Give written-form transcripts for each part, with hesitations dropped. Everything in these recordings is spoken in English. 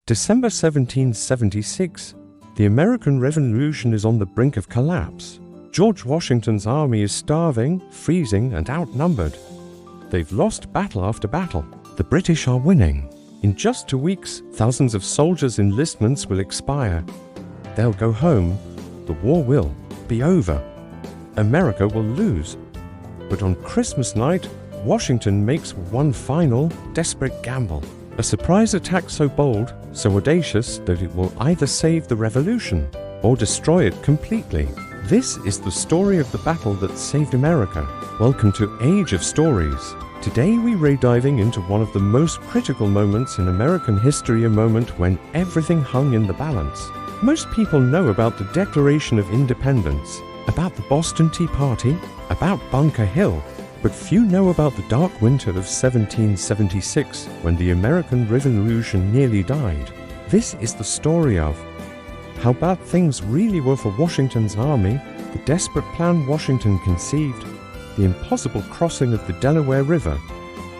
December 1776. The American Revolution is on the brink of collapse. George Washington's army is starving, freezing, and outnumbered. They've lost battle after battle. The British are winning. In just 2 weeks, thousands of soldiers' enlistments will expire. They'll go home. The war will be over. America will lose. But on Christmas night, Washington makes one final, desperate gamble. A surprise attack so bold, so audacious that it will either save the revolution or destroy it completely. This is the story of the battle that saved America. Welcome to Age of Stories. Today we're diving into one of the most critical moments in American history, a moment when everything hung in the balance. Most people know about the Declaration of Independence, about the Boston Tea Party, about Bunker Hill, but few know about the dark winter of 1776, when the American Revolution nearly died. This is the story of how bad things really were for Washington's army, the desperate plan Washington conceived, the impossible crossing of the Delaware River,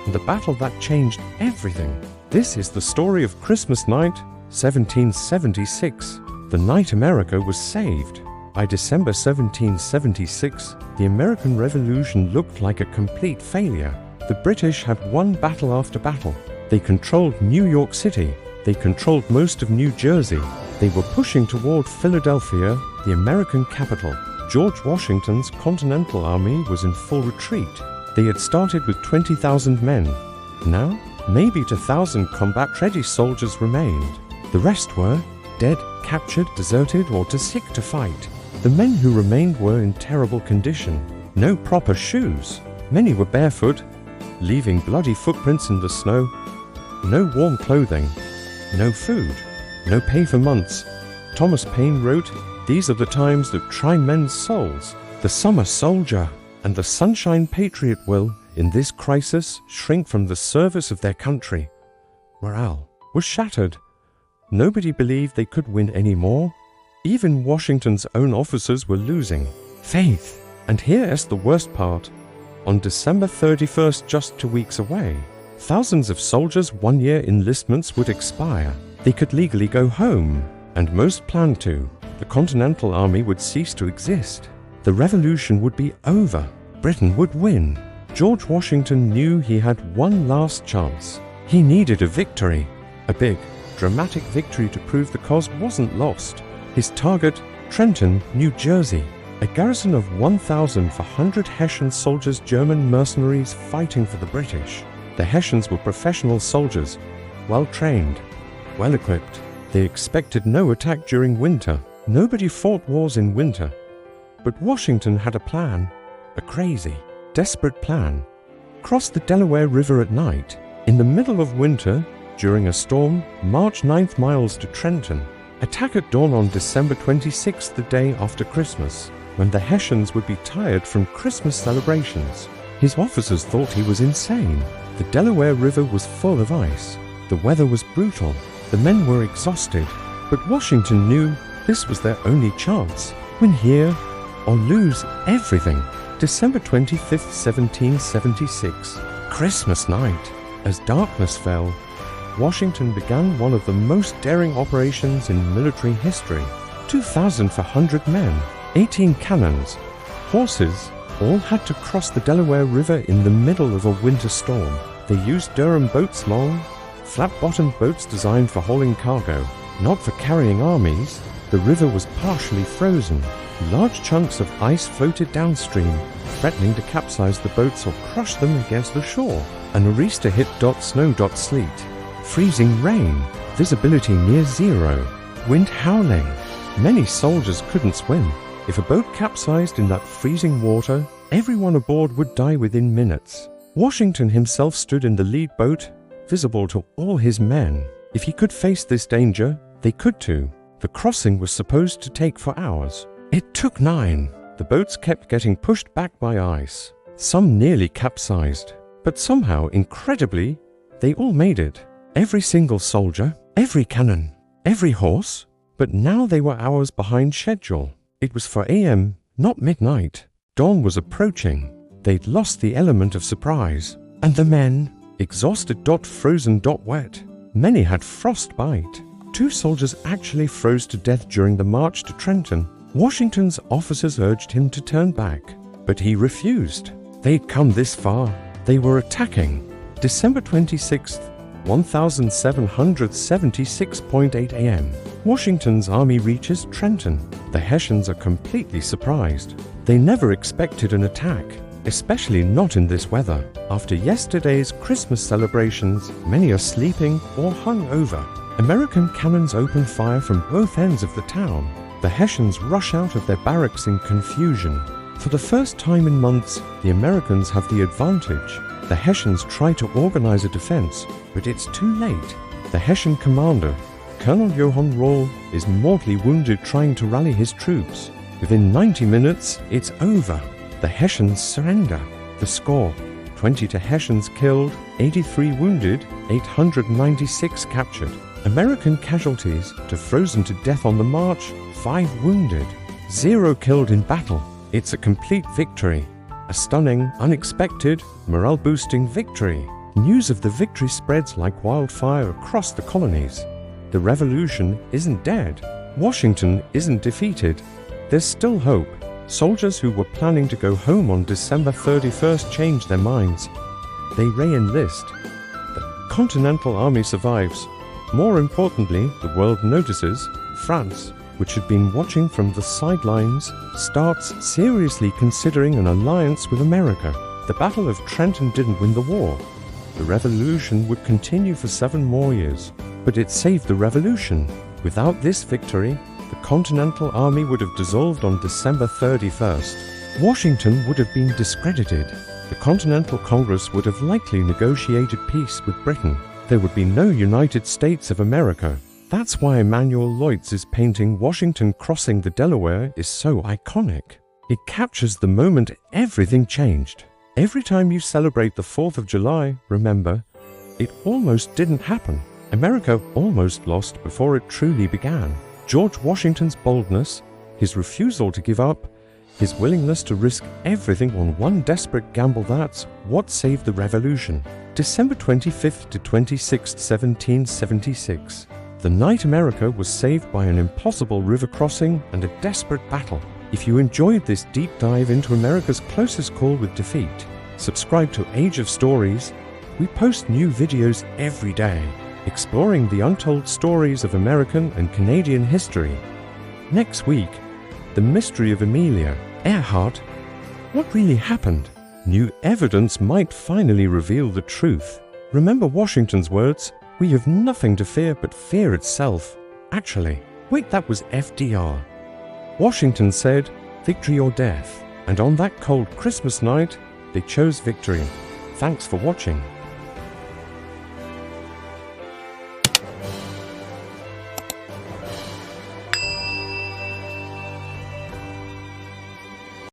and the battle that changed everything. This is the story of Christmas night, 1776, the night America was saved. By December 1776, the American Revolution looked like a complete failure. The British had won battle after battle. They controlled New York City. They controlled most of New Jersey. They were pushing toward Philadelphia, the American capital. George Washington's Continental Army was in full retreat. They had started with 20,000 men. Now, maybe 2,000 combat-ready soldiers remained. The rest were dead, captured, deserted, or too sick to fight. The men who remained were in terrible condition. No proper shoes. Many were barefoot, leaving bloody footprints in the snow. No warm clothing. No food. No pay for months. Thomas Paine wrote, "These are the times that try men's souls. The summer soldier and the sunshine patriot will, in this crisis, shrink from the service of their country." Morale was shattered. Nobody believed they could win anymore. Even Washington's own officers were losing faith. And here's the worst part. On December 31st, just 2 weeks away, thousands of soldiers' one-year enlistments would expire. They could legally go home, and most planned to. The Continental Army would cease to exist. The revolution would be over. Britain would win. George Washington knew he had one last chance. He needed a victory. A big, dramatic victory to prove the cause wasn't lost. His target, Trenton, New Jersey. A garrison of 1,400 Hessian soldiers, German mercenaries fighting for the British. The Hessians were professional soldiers, well-trained, well-equipped. They expected no attack during winter. Nobody fought wars in winter. But Washington had a plan, a crazy, desperate plan. Cross the Delaware River at night, in the middle of winter, during a storm, march 9 miles to Trenton. Attack at dawn on December 26th, the day after Christmas, when the Hessians would be tired from Christmas celebrations. His officers thought he was insane. The Delaware River was full of ice. The weather was brutal. The men were exhausted. But Washington knew this was their only chance. Win here or lose everything. December 25th, 1776. Christmas night. As darkness fell, Washington began one of the most daring operations in military history. 2,400 men, 18 cannons, horses, all had to cross the Delaware River in the middle of a winter storm. They used Durham boats, long, flat-bottomed boats designed for hauling cargo, not for carrying armies. The river was partially frozen. Large chunks of ice floated downstream, threatening to capsize the boats or crush them against the shore. A nor'easter hit snow sleet. Freezing rain, visibility near zero, wind howling. Many soldiers couldn't swim. If a boat capsized in that freezing water, everyone aboard would die within minutes. Washington himself stood in the lead boat, visible to all his men. If he could face this danger, they could too. The crossing was supposed to take for hours. It took 9. The boats kept getting pushed back by ice. Some nearly capsized, but somehow, incredibly, they all made it. Every single soldier, every cannon, every horse. But now they were hours behind schedule. It was 4 a.m., not midnight. Dawn was approaching. They'd lost the element of surprise. And the men, exhausted, frozen, wet. Many had frostbite. 2 soldiers actually froze to death during the march to Trenton. Washington's officers urged him to turn back, but he refused. They'd come this far. They were attacking. December 26th, 1776.8 a.m. Washington's army reaches Trenton. The Hessians are completely surprised. They never expected an attack, especially not in this weather. After yesterday's Christmas celebrations, many are sleeping or hung over. American cannons open fire from both ends of the town. The Hessians rush out of their barracks in confusion. For the first time in months, the Americans have the advantage. The Hessians try to organize a defense, but it's too late. The Hessian commander, Colonel Johann Rohl, is mortally wounded trying to rally his troops. Within 90 minutes, it's over. The Hessians surrender. The score: 22 Hessians killed, 83 wounded, 896 captured. American casualties to frozen to death on the march: 5 wounded, 0 killed in battle. It's a complete victory. A stunning, unexpected, morale-boosting victory. News of the victory spreads like wildfire across the colonies. The revolution isn't dead. Washington isn't defeated. There's still hope. Soldiers who were planning to go home on December 31st changed their minds. They re-enlist. The Continental Army survives. More importantly, the world notices. France, which had been watching from the sidelines, starts seriously considering an alliance with America. The Battle of Trenton didn't win the war. The revolution would continue for 7 more years, but it saved the revolution. Without this victory, the Continental Army would have dissolved on December 31st. Washington would have been discredited. The Continental Congress would have likely negotiated peace with Britain. There would be no United States of America. That's why Emanuel Leutze's painting Washington Crossing the Delaware is so iconic. It captures the moment everything changed. Every time you celebrate the 4th of July, remember, it almost didn't happen. America almost lost before it truly began. George Washington's boldness, his refusal to give up, his willingness to risk everything on one desperate gamble, that's what saved the revolution. December 25th to 26th, 1776. The night America was saved by an impossible river crossing and a desperate battle. If you enjoyed this deep dive into America's closest call with defeat, subscribe to Age of Stories. We post new videos every day, exploring the untold stories of American and Canadian history. Next week, the mystery of Amelia Earhart. What really happened? New evidence might finally reveal the truth. Remember Washington's words, "We have nothing to fear but fear itself." Actually, wait, that was FDR. Washington said, "Victory or death." And on that cold Christmas night, they chose victory. Thanks for watching.